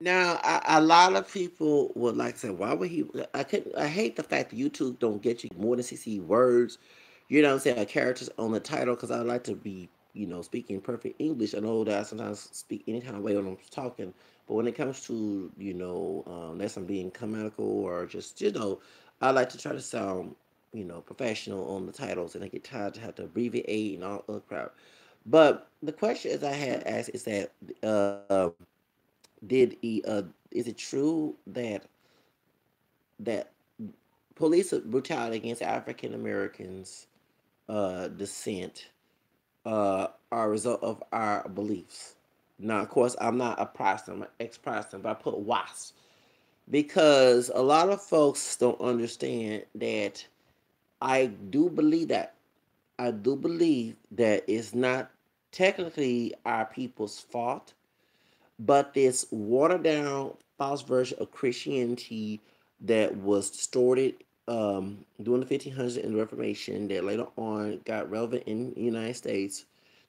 Now, a lot of people would like to say, "Why would he?" I could. I hate the fact that YouTube don't get you more than 60 words. You know what I'm saying? Characters on the title because I like to be, speaking perfect English. I know that I sometimes speak any kind of way when I'm talking, but when it comes to, unless I'm being comical or just, I like to try to sound, professional on the titles, and I get tired to have to abbreviate and all other crap. But the question is I had asked is that, did he is it true that police brutality against African Americans descent are a result of our beliefs? Now, of course, I'm not a Protestant, I'm an ex-Protestant, but I put WASP because a lot of folks don't understand that I do believe that. I do believe that it's not technically our people's fault, but this watered down false version of Christianity that was distorted during the 1500s and the Reformation that later on got relevant in the United States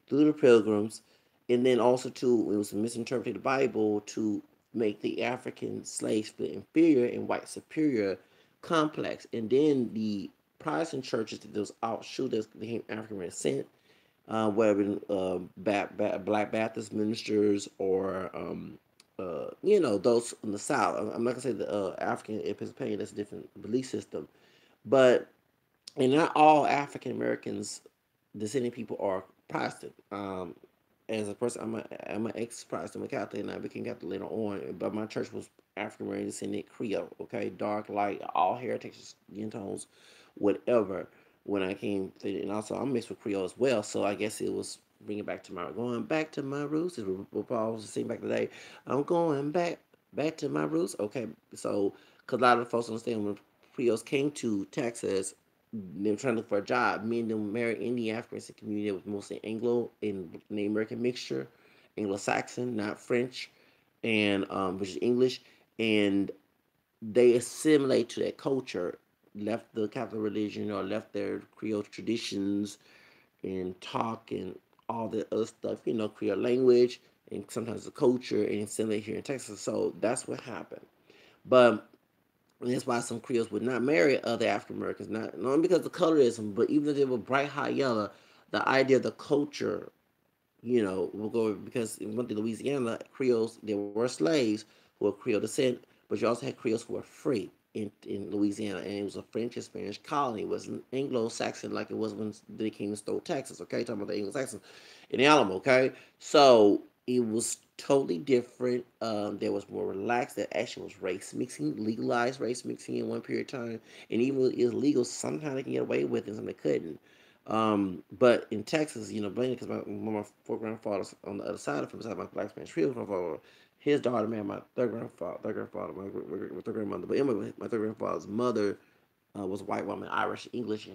through the Pilgrims, and then also too it was misinterpreted the Bible to make the African slaves feel inferior and white superior complex, and then the Protestant churches that those outshoot that became African descent, whether Black Baptist ministers or those in the South. I'm not gonna say the African in Pennsylvania. That's a different belief system, but and not all African Americans descending people are Protestant. As a person, I'm an ex Protestant, I'm a Catholic, and I became Catholic later on. But my church was African American descendant Creole. Okay, dark, light, all heritage, skin tones, whatever. When I came to, and also I'm mixed with Creole as well. So I guess it was bringing back to my going back to my roots. Is what Paul was saying back today. I'm going back to my roots. Okay, so because a lot of folks understand when Creoles came to Texas, they were trying to look for a job. Me and them married in the African community. It was mostly Anglo and the American mixture, Anglo-Saxon, not French, and which is English, and they assimilate to that culture, left the Catholic religion or left their Creole traditions and talk and all the other stuff, Creole language and sometimes the culture and assimilate here in Texas. So that's what happened. But and that's why some Creoles would not marry other African Americans, not only because of colorism, but even if they were bright hot yellow, the idea of the culture, will go because in one thing Louisiana, Creoles, there were slaves who were Creole descent, but you also had Creoles who were free in Louisiana, and it was a French and Spanish colony. It wasn't Anglo-Saxon like it was when they came and stole Texas. Okay, talking about the Anglo-Saxons in the Alamo. Okay, so it was totally different. There was more relaxed. That actually was race mixing, legalized race mixing in one period of time, and even when it was illegal, sometimes they can get away with it, and some they couldn't. But in Texas, mainly because one of my four grandfathers on the other side of him, beside my black Spanish Creole grandfather, his daughter married my third grandfather, my third grandmother. But anyway, my third grandfather's mother was a white woman, Irish, English,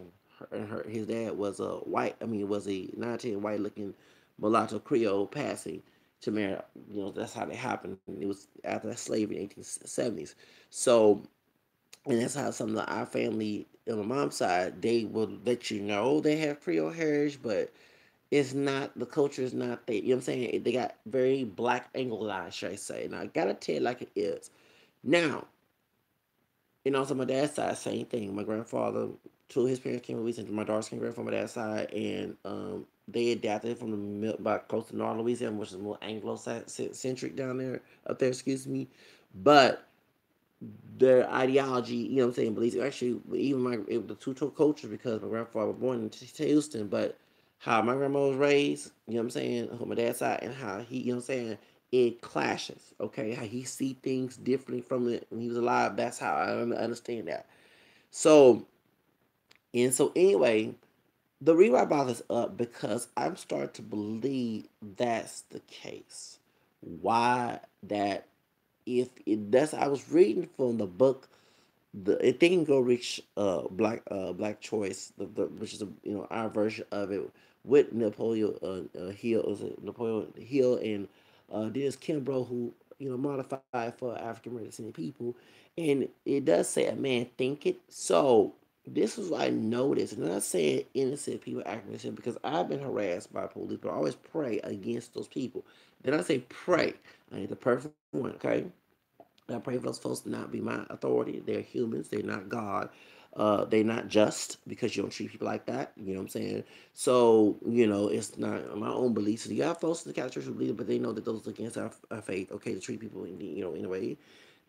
and his dad was a white. I mean, was a 19 white looking mulatto Creole passing to marry. That's how they happened. It was after that slavery in 1870s. So and that's how some of our family on my mom's side they will let you know they have Creole heritage, but it's not the culture is not there. You know what I'm saying? They got very black Anglicized, should I say? And I gotta tell it like it is. Now, also my dad's side, same thing. My grandfather, two of his parents came from Louisiana. My daughter's came from my dad's side, and they adapted from the about close to North Louisiana, which is more Anglo-centric down there, up there. Excuse me, but their ideology, what I'm saying, beliefs. Actually, even the two cultures because my grandfather was born in Houston, but how my grandma was raised, I'm saying, on my dad's side, and how he, I'm saying, it clashes. Okay, how he see things differently from it when he was alive. That's how I understand that. So so anyway, the reason I brought this up because I'm starting to believe that's the case. Why that if it, that's I was reading from the book the Think and Go Rich Black Choice, which is our version of it with Napoleon Hill, is it Napoleon Hill and Dennis Kimbrough, who modified for African American people, and it does say a man think it. So this is what I noticed, and I'm not saying innocent people acting innocent because I've been harassed by police, but I always pray against those people. Then I say pray. I ain't the perfect one, okay? I pray for those folks to not be my authority. They're humans. They're not God. They're not just because you don't treat people like that. You know what I'm saying? So, it's not my own beliefs. So you have folks in the Catholic Church who believe it, but they know that those against our faith, okay, to treat people in a way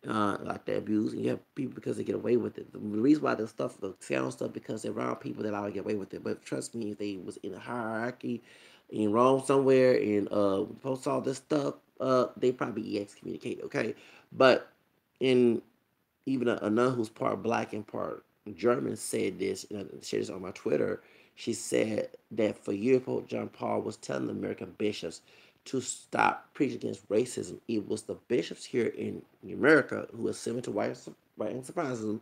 like they abuse. And you have people because they get away with it. The reason why the sound stuff, because they're around people that allow to get away with it. But trust me, if they was in a hierarchy in Rome somewhere and post all this stuff, they probably be excommunicated, okay? But in even a nun who's part black and part German said this, and I shared this on my Twitter. She said that for years, Pope John Paul was telling the American bishops to stop preaching against racism. It was the bishops here in America who were similar to white supremacism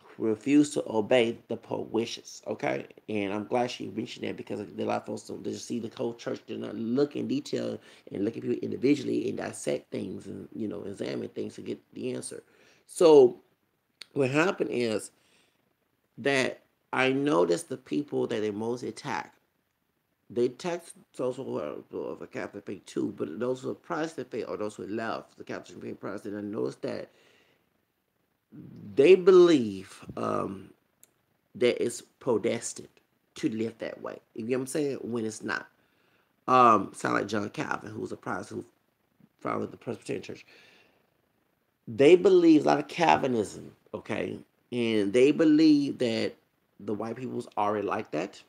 who refused to obey the Pope wishes. Okay, and I'm glad she mentioned that because a lot of folks don't just see the whole church. They're not look in detail and look at people individually and dissect things and examine things to get the answer. So what happened is that I noticed the people that they most attack. They attack those who are of a Catholic faith too, but those who are Protestant faith or those who left the Catholic faith Protestant, I noticed that they believe that it's predestined to live that way. You know what I'm saying? When it's not. Sound like John Calvin, who was a Protestant who founded the Presbyterian Church. They believe a lot of Calvinism, okay, and they believe that the white people was already like that,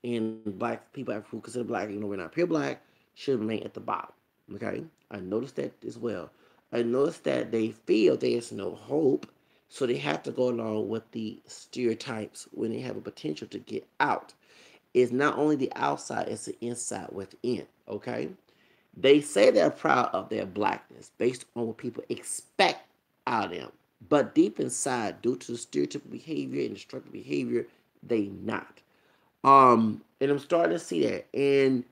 and black people who consider black, we're not pure black, should remain at the bottom. Okay, I noticed that as well. I noticed that they feel there's no hope, so they have to go along with the stereotypes when they have a potential to get out. It's not only the outside; it's the inside within. Okay, they say they're proud of their blackness based on what people expect out of them. But deep inside, due to the stereotypical behavior and destructive behavior, they not. And I'm starting to see that. And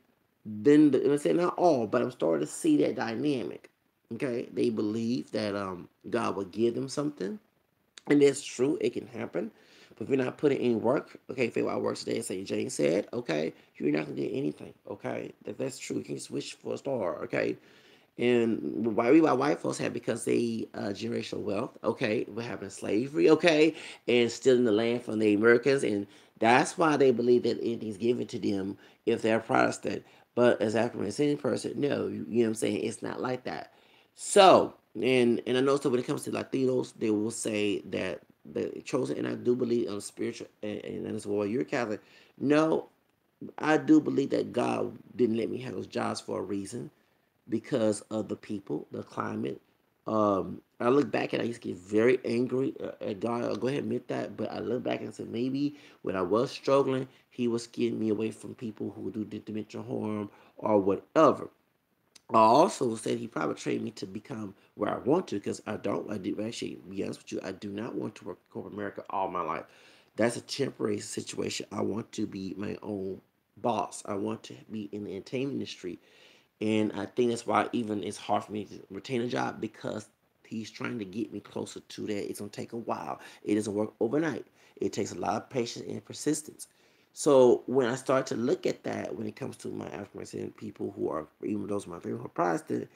then I'm say not all, but I'm starting to see that dynamic. Okay. They believe that God will give them something. And that's true, it can happen. But if you're not putting in work, okay, faith while works today, say Jane said, okay, you're not gonna get anything, okay? That's true. You can just wish for a star, okay? And why white folks have because they generational wealth, okay? We're having slavery, okay, and stealing the land from the Americans, and that's why they believe that anything's given to them if they're Protestant. But as African American person, no, you know what I'm saying? It's not like that. So, and I know so when it comes to Latinos, they will say that the chosen, and I do believe on spiritual, and as well, you're Catholic. No, I do believe that God didn't let me have those jobs for a reason because of the people, the climate. I look back and I used to get very angry at God. I'll go ahead and admit that. But I look back and said maybe when I was struggling, He was getting me away from people who do dementia harm or whatever. I also said He probably trained me to become where I want to because I don't. I do actually, to be honest with you, I do not want to work in corporate America all my life. That's a temporary situation. I want to be my own boss. I want to be in the entertainment industry. And I think that's why even it's hard for me to retain a job because he's trying to get me closer to that. It's gonna take a while. It doesn't work overnight. It takes a lot of patience and persistence. So when I start to look at that, when it comes to my African American people who are, even those of my favorite who are Protestant,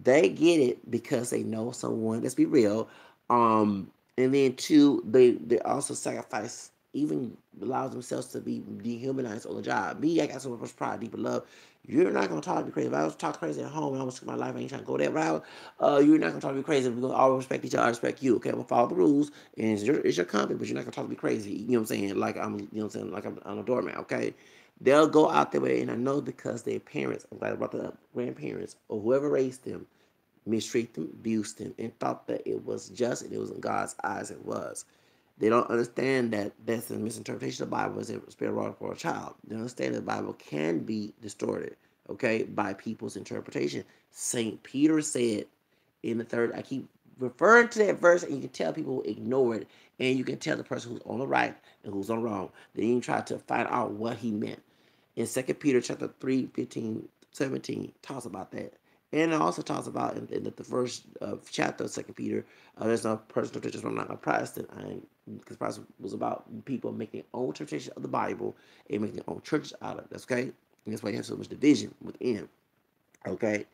they get it because they know someone. Let's be real. And then two, they also sacrifice, even allow themselves to be dehumanized on the job. Me, I got so much pride, deep love. You're not gonna talk to me crazy. If I was talk crazy at home and I was my life, I ain't trying to go that route. You're not gonna talk to me crazy. We're gonna all respect each other. I respect you. Okay, we'll follow the rules, and it's your company, but you're not gonna talk to me crazy. You know what I'm saying? Like I'm, you know what I'm saying? Like I'm a doormat. Okay, they'll go out their way, and I know because their parents, I'm glad I brought that up, grandparents or whoever raised them mistreat them, abused them, and thought that it was just and it was in God's eyes it was. They don't understand that that's a misinterpretation of the Bible as a spirit wrong for a child. They understand that the Bible can be distorted, okay, by people's interpretation. Saint Peter said in the third, I keep referring to that verse, and you can tell people ignore it, and you can tell the person who's on the right and who's on the wrong. They even try to find out what he meant. In Second Peter chapter 3, 15, 17, talks about that. And it also talks about in the first chapter of Second Peter, there's no personal interpretation. I'm not a Protestant. Because Protestant was about people making their own interpretation of the Bible and making their own churches out of it. That's okay. And that's why you have so much division within. Okay.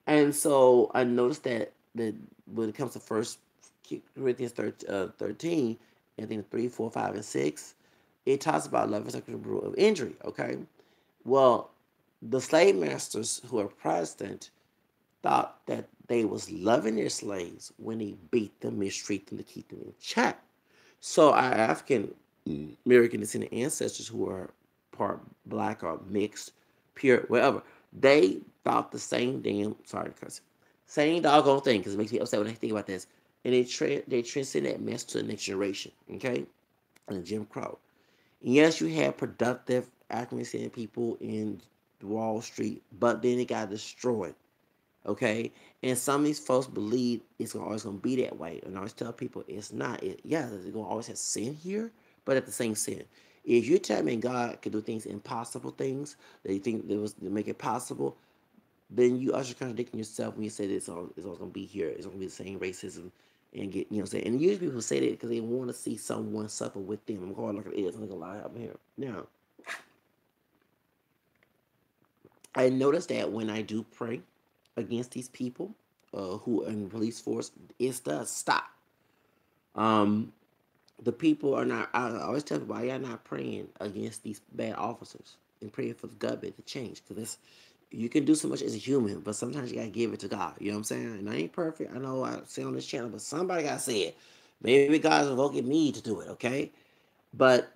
And so I noticed that that when it comes to First Corinthians 13, I think 3, 4, 5, and 6, it talks about love is like the root of injury. Okay, well, the slave masters who are Protestant thought that they was loving their slaves when they beat them, mistreat them to keep them in check. So our African American descendant ancestors who are part black or mixed, pure, whatever, they thought the same damn sorry cuss, same doggone thing because it makes me upset when I think about this. And they transcend that mess to the next generation. Okay, and Jim Crow. And yes, you had productive African descendant people in Wall Street, but then it got destroyed. Okay, and some of these folks believe it's always gonna be that way, and I always tell people it's not. Yeah, there's gonna always have sin here, but at the same sin. If you tell me God can do things, impossible things that you think that was to make it possible, then you are just contradicting yourself when you say that it's all gonna be here. It's gonna be the same racism and get you know what I'm saying. And usually people say that because they want to see someone suffer with them. I'm going like it is. I'm gonna lie up here now. I noticed that when I do pray against these people who are in the police force, it does stop. Um, the people are not. I always tell people, why y'all not praying against these bad officers and praying for the government to change? Because it's you can do so much as a human, but sometimes you gotta give it to God. You know what I'm saying? And I ain't perfect. I know I say on this channel, but somebody gotta say it. Maybe God's invoking me to do it. Okay, but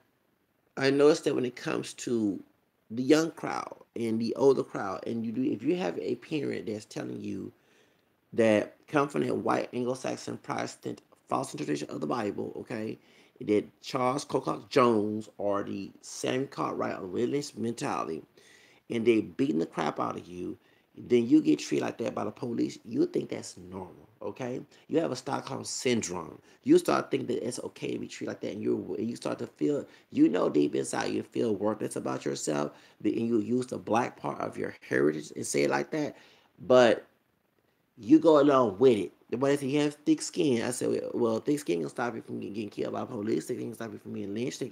I noticed that when it comes to the young crowd and the older crowd, and you do, if you have a parent that's telling you that come from that white Anglo-Saxon Protestant false interpretation of the Bible, okay, that Charles Cocock Jones or the Sam Cartwright or religious mentality, and they beating the crap out of you, then you get treated like that by the police, you think that's normal, okay? You have a Stockholm syndrome. You start thinking that it's okay to be treated like that, and you start to feel, you know, deep inside you feel worthless about yourself, and you use the black part of your heritage and say it like that, but you go along with it. But if you have thick skin, I said, well, thick skin can stop you from getting killed by police. Thick skin can stop you from being lynched.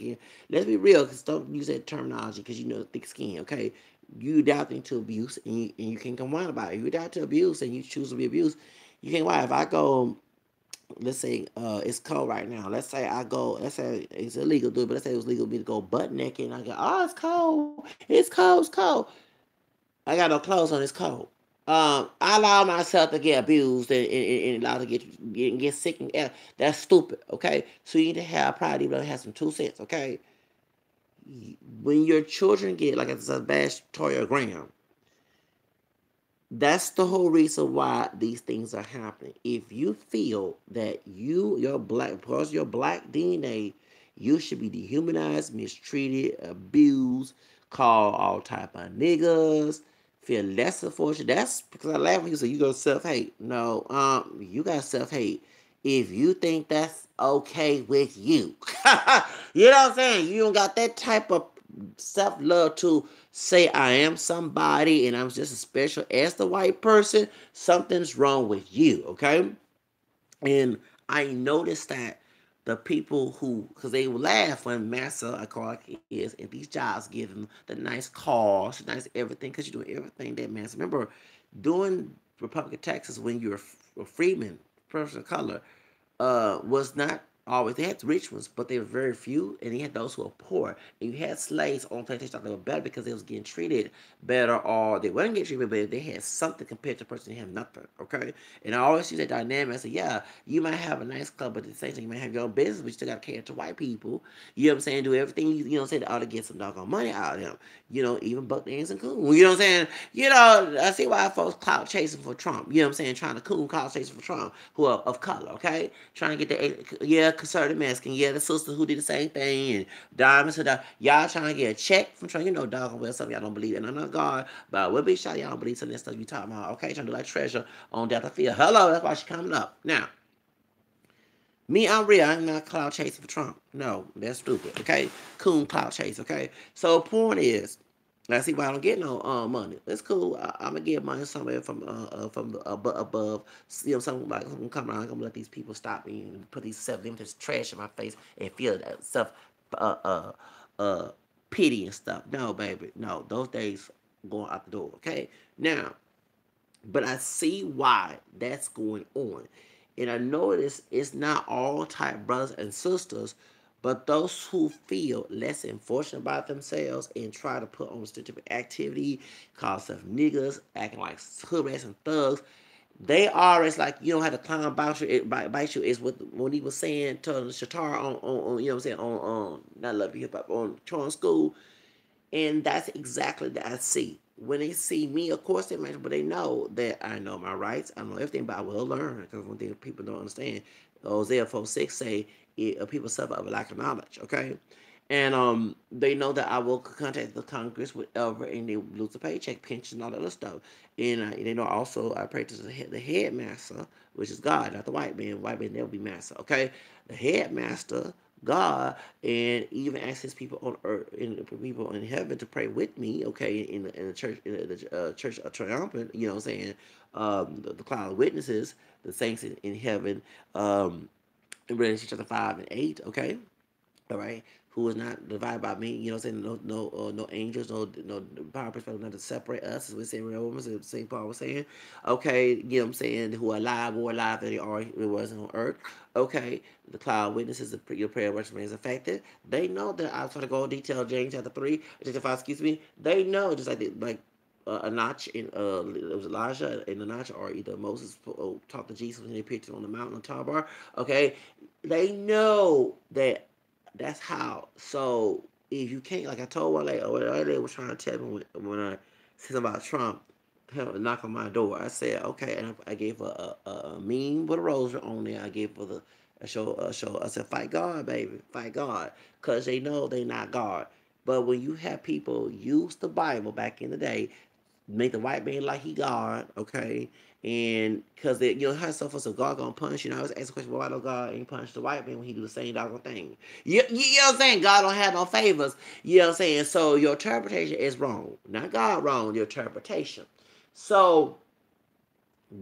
Let's be real, because don't use that terminology because you know thick skin, okay? You adapting to abuse and you can't complain about it. You adapt to abuse and you choose to be abused. You can't lie. If I go, let's say it's cold right now. Let's say I go, let's say it's illegal to do it, but let's say it was legal for me to go butt naked and I go, oh, it's cold, it's cold. I got no clothes on, it's cold. I allow myself to get abused and allow to get sick and that's stupid. Okay, so you need to have probably even have some 2 cents. Okay, when your children get like a bad Toya Graham, that's the whole reason why these things are happening. If you feel that your black, because your black DNA, you should be dehumanized, mistreated, abused, called all type of niggas, feel lesser for you. That's because I laugh when you say you go self hate. No, you got self hate. If you think that's okay with you, you know what I'm saying? You don't got that type of self love to say I am somebody and I'm just as special as the white person, something's wrong with you, okay? And I noticed that the people who, because they laugh when Massa, I call it is, and these jobs give them the nice cars, nice everything, because you're doing everything that Massa. Remember, doing Republican Texas when you're a freeman, person of color, was not always. They had rich ones, but they were very few, and you had those who were poor. And you had slaves on plantations that were better because they was getting treated better, or they weren't getting treated better. They had something compared to a person who had nothing. Okay, and I always see that dynamic. I say, yeah, you might have a nice club, but at the same time, you might have your own business, but you still got to cater to white people. You know what I'm saying? Do everything you know what I'm saying, ought to get some doggone money out of them. You know, even buck names and coon. You know what I'm saying? You know, I see why folks clout chasing for Trump. You know what I'm saying? Trying to coon clout chasing for Trump, who are of color. Okay, trying to get the conservative Mexican, the sister who did the same thing, and diamonds to the y'all trying to get a check from Trump. You know, doggone well, some of y'all don't believe, and I'm not God, but we'll be sure y'all don't believe some of that stuff you talking about. Okay, trying to do like Treasure on Delta Field. Hello, that's why she coming up now. Me, I'm real. I'm not cloud chasing for Trump. No, that's stupid. Okay, coon cloud chase. Okay, so point is, I see why I don't get no money. It's cool. I'm gonna get money somewhere from the, above. You know, something like I'm gonna come around. I'm gonna let these people stop me and put these self-limited trash in my face and feel that self uh uh uh pity and stuff. No, baby, no. Those days going out the door. Okay, now But I see why that's going on. And I notice it's not all type brothers and sisters, but those who feel less unfortunate about themselves and try to put on stereotypical activity, call themselves niggas, acting like hood rats and thugs. They are, it's like you don't have to clown about you, bite you. Is what when he was saying to Shatar on you know what I'm saying on not love you hip hop on Tron School, and that's exactly that I see. When they see me, of course they mention, but they know that I know my rights. I know everything, but I will learn. Because one thing people don't understand, Hosea 4:6 say, people suffer of a lack of knowledge, okay? And they know that I will contact the Congress, whatever, and they lose a paycheck, pension, all that other stuff. And they know also I pray to the headmaster, which is God, not the white man. White man never be master, okay? The headmaster, God, and even ask his people on earth and people in heaven to pray with me, okay, in the church, in the church of triumphant, you know what I'm saying, the cloud of witnesses, the saints in heaven, in Revelation chapter 5 and 8, okay, all right, who is not divided by me, you know what I'm saying? No angels, no power perspective, not to separate us, as we say in Romans, as St. Paul was saying. Okay, you know what I'm saying? Who are alive, more alive than they are it was on earth. Okay, the cloud witnesses, your prayer works remains affected. They know that I was trying to go in detail, James chapter 3, chapter 5, excuse me. They know, just like a notch in it was Elijah and a notch, or either Moses talked to Jesus when they appeared to on the mountain of Tabar. Okay, they know that that's how. So if you can't, like I told one lady, or the other lady was trying to tell me when I said something about Trump, knock on my door. I said okay, and I gave her a meme with a rose on there. I gave her the a show. I said fight God, baby, fight God, cause they know they not God. But when you have people use the Bible back in the day, make the white man like he God, okay? And because you know how so God gonna punish you. And I was asking the question, why don't God ain't punish the white man when he do the same doggone thing? You know what I'm saying? God don't have no favors. You know what I'm saying? So your interpretation is wrong. Not God wrong, your interpretation. So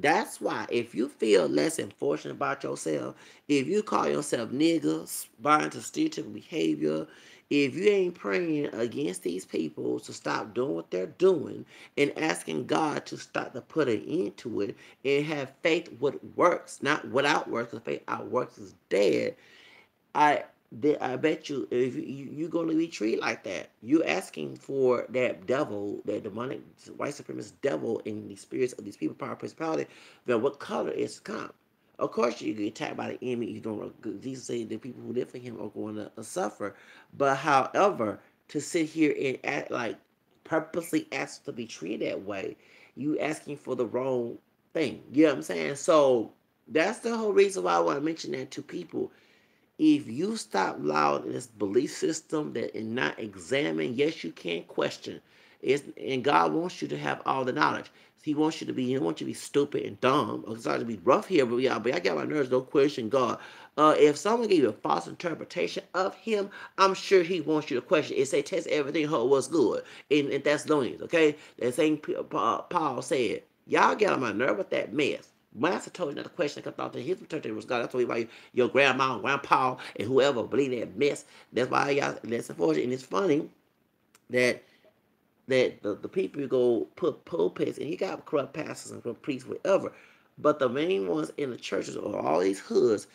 that's why if you feel less unfortunate about yourself, if you call yourself niggas, buying to stereotypical behavior, if you ain't praying against these people to stop doing what they're doing and asking God to start to put an end to it and have faith what works, not without works, because faith out works is dead, I I bet you if you going to be treated like that, you asking for that devil, that demonic white supremacist devil in the spirits of these people, power, principality. Then what color is come? Of course, you get attacked by the enemy. You don't. Jesus say the people who live for Him are going to suffer. But however, to sit here and act like purposely ask to be treated that way, you asking for the wrong thing. You know what I'm saying? So that's the whole reason why I want to mention that to people. If you stop allowing this belief system that and not examine, yes, you can question. And God wants you to have all the knowledge. He wants you to be. He wants you to be stupid and dumb. I'm sorry to be rough here, but yeah, but I got my nerves. Don't question God. If someone gave you a false interpretation of Him, I'm sure He wants you to question. It say test everything. How was good in Thessalonians. Okay, that same Paul said, y'all get on my nerve with that mess. Master told you not to question because thought that his interpretation was God. That's why your grandma and grandpa and whoever believe that mess. That's why y'all that's unfortunate. And it's funny that the people you go put pulpits and you got corrupt pastors and corrupt priests, whatever. But the main ones in the churches or all these hoods,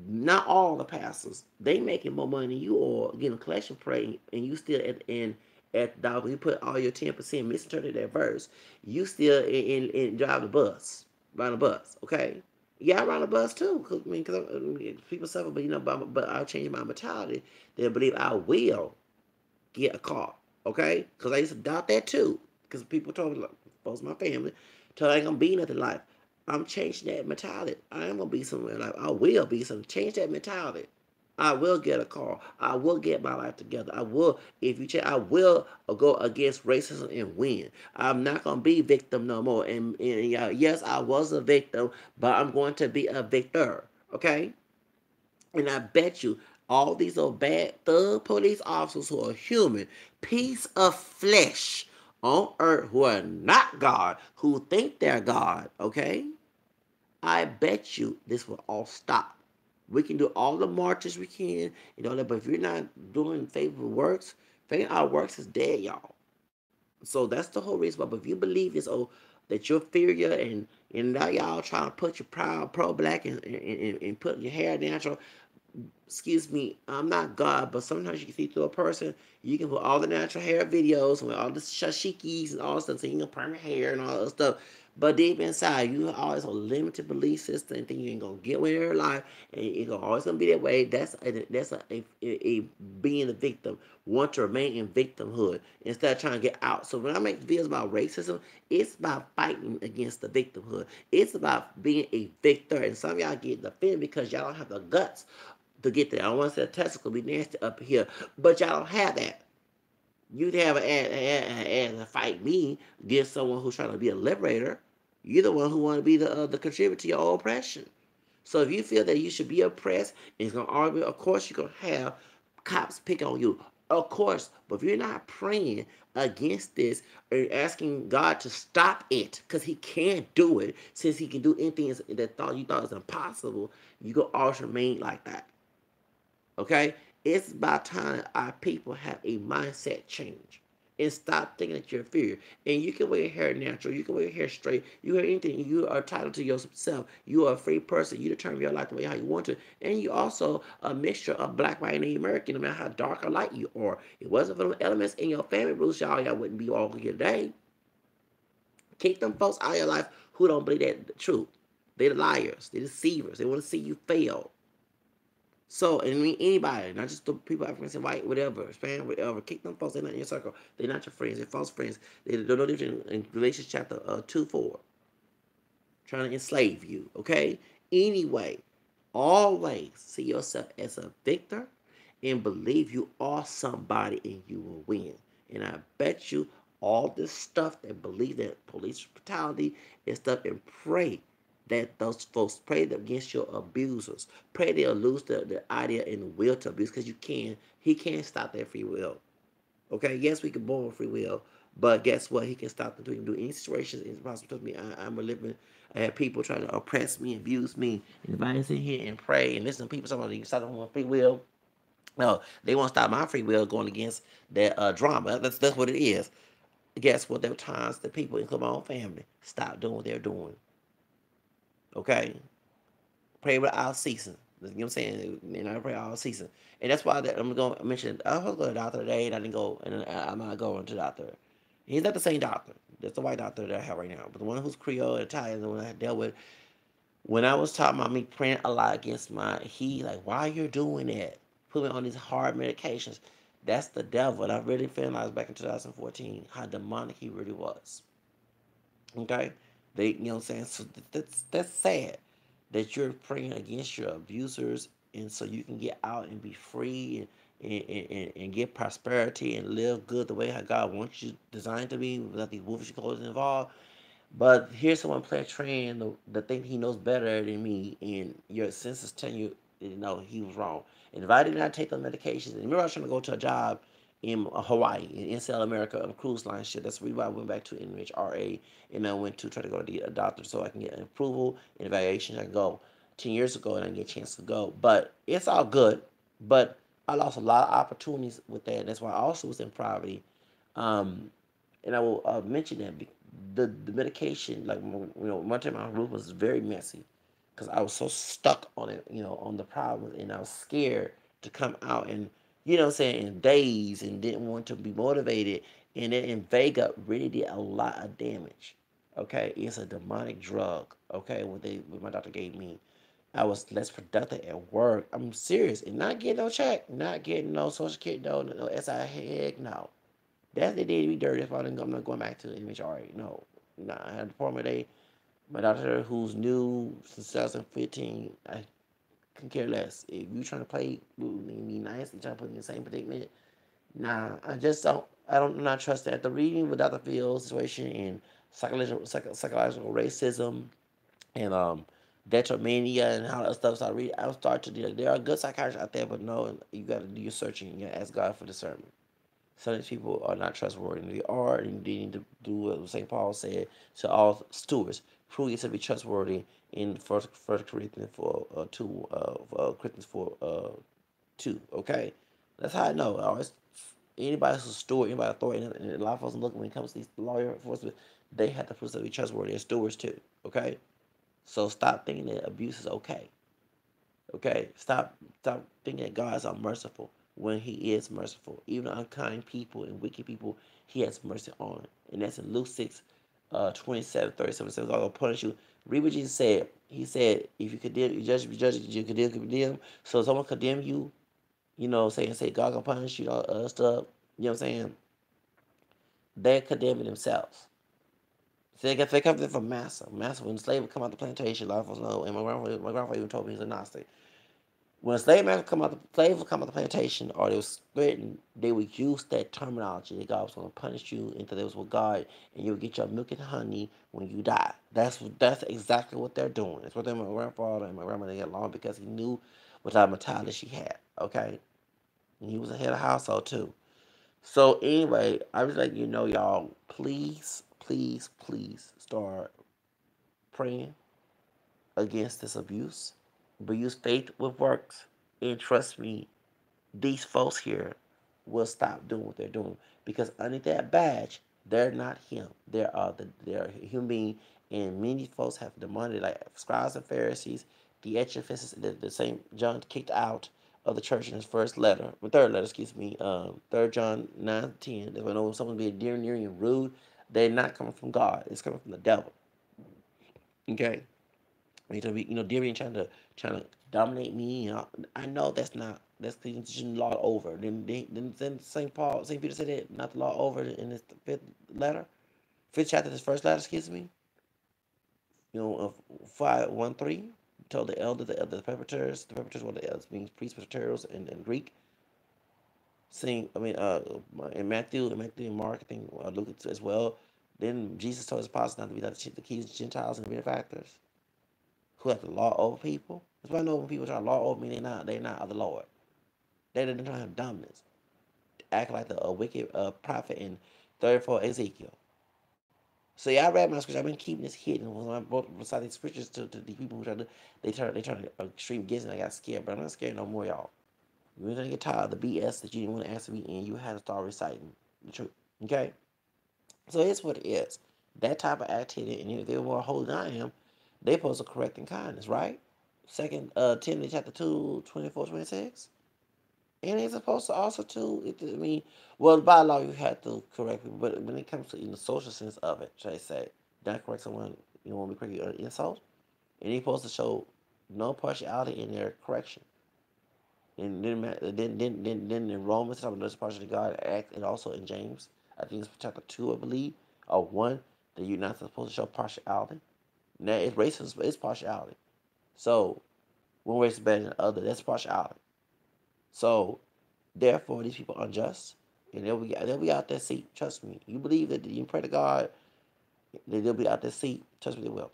not all the pastors, they making more money than you or getting a collection plate, and you still at dog. You put all your 10% misinterpret that verse. You still in drive the bus, ride the bus. Okay, yeah, I ride the bus too. Cause, people suffer, but but I'll change my mentality. They believe I will get a car, okay? Because I used to doubt that too. Because people told me, like, folks, my family, told I ain't gonna be nothing in life. I'm changing that mentality. I am gonna be somewhere in life. I will be something. Change that mentality. I will get a car. I will get my life together. I will, if you change, I will go against racism and win. I'm not gonna be victim no more. And yes, I was a victim, but I'm going to be a victor. Okay? And I bet you all these old bad thug police officers who are human, piece of flesh on earth, who are not God, who think they're God, okay? I bet you this will all stop. We can do all the marches we can, but if you're not doing faithful works, faith our works is dead, y'all. So that's the whole reason why. But if you believe this, that you're inferior, and now y'all trying to put your proud pro black and put your hair natural. Excuse me, I'm not God, but sometimes you can see through a person. You can put all the natural hair videos with all the shashikis and all that stuff, so you can perm hair and all that stuff. But deep inside, you always a limited belief system and think you ain't gonna get where your life, and it's always gonna be that way. That's a being a victim, want to remain in victimhood instead of trying to get out. So when I make videos about racism, it's about fighting against the victimhood. It's about being a victor, and some of y'all get offended because y'all don't have the guts to get there. I don't want to say a testicle be nasty up here, but y'all don't have that. You'd have to fight me against someone who's trying to be a liberator. You're the one who want to be the contributor to your oppression. So if you feel that you should be oppressed, and it's gonna argue, of course you're gonna have cops pick on you. Of course, but if you're not praying against this or asking God to stop it, because He can't do it, since He can do anything that you thought was impossible, you go always remain like that. Okay? It's about time our people have a mindset change and stop thinking that you're inferior. And you can wear your hair natural, you can wear your hair straight, you wear anything. You are entitled to yourself. You are a free person. You determine your life the way how you want to. And you also a mixture of black, white, and Native American, no matter how dark or light you are. It wasn't for them elements in your family roots, y'all wouldn't be all here today. Keep them folks out of your life who don't believe that the truth. They're the liars. They're deceivers. They want to see you fail. So, and I mean anybody, not just the people African, white, whatever, Hispanic, whatever. Kick them folks. They're not in your circle. They're not your friends. They're false friends. They're no different in Galatians chapter 2:4, trying to enslave you. Okay. Anyway, always see yourself as a victor and believe you are somebody and you will win. And I bet you all this stuff that believe that police brutality and stuff, and pray that those folks pray against your abusers. Pray they'll lose the idea and the will to abuse, because you can. He can't stop that free will. Okay, yes, we can born with free will, but guess what? He can stop them. He can do any situations. It's possible to me. I'm a living. I have people trying to oppress me, abuse me. And if I sit here and pray and listen to people, somebody can stop them with free will. No, they won't stop my free will going against their drama. That's what it is. Guess what? There are times that people, including my own family, stop doing what they're doing. Okay, pray without ceasing. You know what I'm saying? And I pray all season. And that's why I'm going to mention, I was going to the doctor today, and I didn't go, and I'm not going to the doctor. He's not the same doctor. That's the white doctor that I have right now. But the one who's Creole, Italian, the one I dealt with, when I was talking about me praying a lot against he like, why you're doing that? Put me on these hard medications. That's the devil. And I really realized back in 2014 how demonic he really was. Okay? You know what I'm saying? So that's sad that you're praying against your abusers, and so you can get out and be free and get prosperity and live good the way how God wants you designed to be without these wolfish clothes involved. But here's someone play a train the thing he knows better than me, and your senses telling you, he was wrong. And if I did not take those medications, and remember I was trying to go to a job in Hawaii, in NCL America, on a cruise line shit. That's why I went back to NHRA, and I went to try to go to the doctor so I can get an approval and evaluation. I can go 10 years ago, and I get a chance to go. But it's all good. But I lost a lot of opportunities with that. That's why I also was in poverty. Um, and I will mention that the medication, like one time my room was very messy because I was so stuck on it, on the problem, and I was scared to come out and what I'm saying, in days, and didn't want to be motivated, and then in Vega really did a lot of damage. Okay, it's a demonic drug. Okay, what my doctor gave me. I was less productive at work. I'm serious, and not getting no check, not getting no social security, no SI, heck no. That they did me dirty. That's why I'm not going back to the MHRA. No, nah, I had a department day. My doctor, who's new since 2015, I can care less. If you trying to play me nice and trying to put me in the same predicament, nah, I just don't. I'm not trust that. The reading with Dr. Phil's situation and psychological racism and detromania and how that stuff. So I start to do. There are good psychiatrists out there, but no, you got to do your searching. You got to ask God for discernment. Some of these people are not trustworthy. They are, and they need to do what St. Paul said to all stewards: prove yourself to be trustworthy in First Corinthians 2, Corinthians 2. Okay, that's how I know. Always, anybody who's a steward, anybody authority, and a lot of folks look when it comes to these lawyer enforcement, they have to prove to be trustworthy as stewards too. Okay, so stop thinking that abuse is okay. Okay, stop thinking that God is unmerciful when He is merciful. Even unkind people and wicked people, He has mercy on. And that's in Luke 6, 27, 37. Says God will punish you. Read what Jesus said. He said, if you condemn, you judge, you judge, you condemn. So if someone condemn you, say God gonna punish you, all stuff. You know what I'm saying? They're condemning themselves. So they come from Massa. Massa, when the slave would come out the plantation, a lot of us know, and my grandfather even told me he's a Gnostic. When a slave would come out the plantation, or they was splitting, they would use that terminology that God was going to punish you until they was with God, and you would get your milk and honey when you die. That's exactly what they're doing. That's what my grandfather and my grandmother get along because he knew what type of mentality she had. Okay, and he was a head of household too. So anyway, I was like, y'all, please, please, please start praying against this abuse, but use faith with works, and trust me, these folks here will stop doing what they're doing because underneath that badge, they're not him. They're a human being, and many folks have demanded like scribes and Pharisees, the Ephesus, the same John kicked out of the church in his first letter, the third letter, excuse me, 3 John 9:10. They know someone being near and rude, they're not coming from God. It's coming from the devil. Okay. Deering trying to dominate me. I know that's the law over. Then Saint Peter said it, not the law over in his letter, fifth chapter, his first letter. Excuse me. 5:13 told the elders, the presbyters were the elders, means priests, presbyteros in Greek. Saying, in Matthew and Mark, I think Luke as well. Then Jesus told his apostles not to be the keys to Gentiles and benefactors who have the law over people. That's why I know when people try to law over me, they're not of the Lord. They're trying to have dominance, act like the wicked prophet in 34 Ezekiel. So yeah, I read my scripture. I've been keeping this hidden when I brought reciting scriptures to the people who try to they turn to extreme against, and I got scared, but I'm not scared no more, y'all. You're gonna get tired of the BS that you didn't want to answer me, and you had to start reciting the truth. Okay, so it's what it is. That type of activity, and if they were more holy than I am, they supposed to correct in kindness, right? Second Timothy chapter 2, 24, 26. And it's supposed to also too. Well, by law you have to correct people, but when it comes to in the social sense of it, should I say, not correct someone, want to correct an insult, and they're supposed to show no partiality in their correction. And then in Romans, talking about this partiality God act, and also in James, I think it's chapter 2, I believe, or 1, that you're not supposed to show partiality. Now it's racism, but it's partiality. So one race is better than the other. That's partiality. So therefore, these people are unjust, and they'll be out there seat. Trust me. You believe that you pray to God, that they'll be out there seat. Trust me, they will.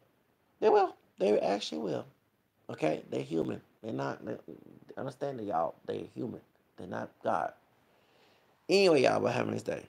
They will. They actually will. Okay, they're human. They're not. Understand that, y'all. They're human. They're not God. Anyway, y'all, but have a nice day.